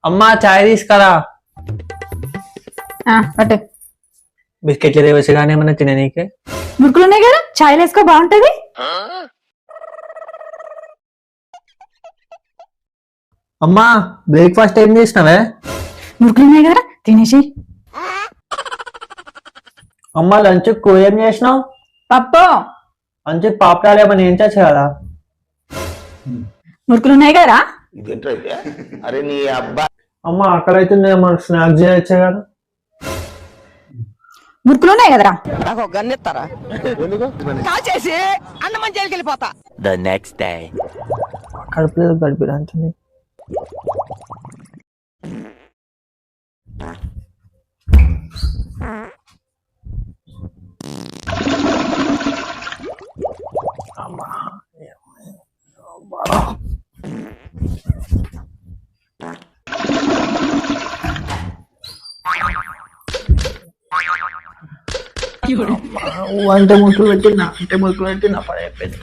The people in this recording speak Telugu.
అమ్మా చాయ్ తీసుకురా. అట్టే బిస్కెట్లు రేవచ్చు కానీ ఏమన్నా తినే నీకే. మురుకులు ఉన్నాయి కదా, చాయ్ వేసుకో బాగుంటది. అమ్మా బ్రేక్ఫాస్ట్ ఏం చేసినావే? మురుకులు ఉన్నాయి కదా, తినేసి. అమ్మా లంచ్ కూర ఏం చేసినావు? పప్పు. లంచ్ పాపడాలు ఏమన్నా ఏం చేస్తా కదా. మురుకులు ఉన్నాయి కదా. అరే నీ అబ్బా. అమ్మ అక్కడైతే ఏమన్నా స్నాక్స్ చేయొచ్చా కదా. మురుకులు ఉన్నాయి కదరా. నాకు ఒక గన్ ఇస్తారా? కాల్చేసి అన్నమని జైలుకి వెళ్ళిపోతా. The next day. కడుపులేదు గడిపిరా అంటుంది. అంటే ముక్కులు పెట్టినా పడైపోయింది.